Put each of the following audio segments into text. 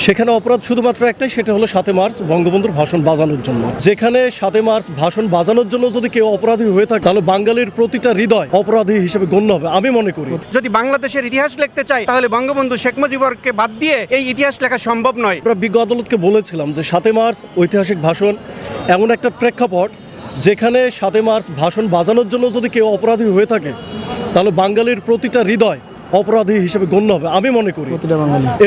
সেখানে অপরাধ শুধুমাত্র একটাই, সেটা হলো 7 মার্চ বঙ্গবন্ধুর ভাষণ বাজানোর জন্য। যেখানে 7 মার্চ ভাষণ বাজানোর জন্য যদি কেউ অপরাধী হয়ে থাকে, তাহলে বাঙালির প্রতিটা হৃদয় অপরাধী হিসেবে গণ্য হবে আমি মনে করি। যদি বাংলাদেশের ইতিহাস লিখতে চাই, তাহলে বঙ্গবন্ধু শেখ মুজিবুরকে বাদ দিয়ে এই ইতিহাস লেখা সম্ভব নয়। আমরা বিজ্ঞ আদালতকে বলেছিলাম যে 7 মার্চ ঐতিহাসিক ভাষণ এমন একটা প্রেক্ষাপট, যেখানে 7 মার্চ ভাষণ বাজানোর জন্য যদি কেউ অপরাধী হয়ে থাকে, তাহলে বাঙালির প্রতিটা হৃদয় অপরাধী হিসেবে গণ্য হবে আমি মনে করি।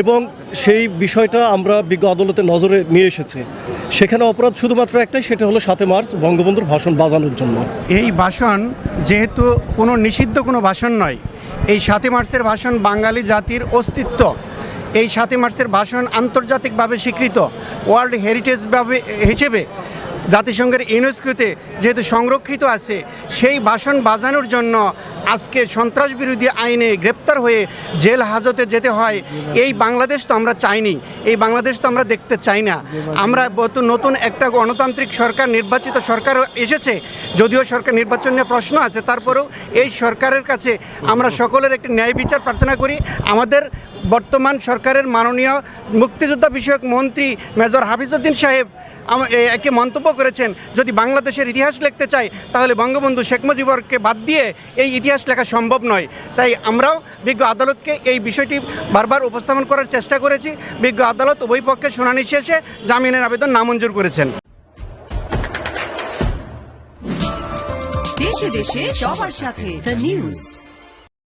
এবং সেই বিষয়টা আমরা বিজ্ঞ আদালতের নজরে নিয়ে এসেছি। সেখানে অপরাধ শুধুমাত্র একটাই, সেটা হলো 7 মার্চ বঙ্গবন্ধুর ভাষণ বাজানোর জন্য। এই ভাষণ যেহেতু কোনো নিষিদ্ধ কোনো ভাষণ নয়, এই 7 মার্চের ভাষণ বাঙালি জাতির অস্তিত্ব, এই 7 মার্চের ভাষণ আন্তর্জাতিকভাবে স্বীকৃত, ওয়ার্ল্ড হেরিটেজ হিসেবে জাতিসংঘের ইউনেস্কোতে যেহেতু সংরক্ষিত আছে, সেই ভাষণ বাজানোর জন্য আজকে সন্ত্রাস বিরোধী আইনে গ্রেপ্তার হয়ে জেল হাজতে যেতে হয়। এই বাংলাদেশ তো আমরা চাইনি, এই বাংলাদেশ তো আমরা দেখতে চাই না। আমরা নতুন একটা গণতান্ত্রিক সরকার, নির্বাচিত সরকার এসেছে, যদিও সরকার নির্বাচন নিয়ে প্রশ্ন আছে, তারপরেও এই সরকারের কাছে আমরা সকলের একটি ন্যায় বিচার প্রার্থনা করি। আমাদের বর্তমান সরকারের মাননীয় মুক্তিযোদ্ধা বিষয়ক মন্ত্রী মেজর হাফিজউদ্দিন সাহেব একটি মন্তব্য করেছেন, যদি বাংলাদেশের ইতিহাস লিখতে চাই, তাহলে বঙ্গবন্ধু শেখ মুজিবুরকে বাদ দিয়ে এই ইতিহাস লেখা সম্ভব নয়। তাই আমরাও বিজ্ঞ আদালতকে এই বিষয়টি বারবার উপস্থাপন করার চেষ্টা করেছি। বিজ্ঞ আদালত উভয় পক্ষে শুনানি শেষে জামিনের আবেদন নামঞ্জুর করেছেন। দেশে দেশে সবার সাথে দ্য নিউজ।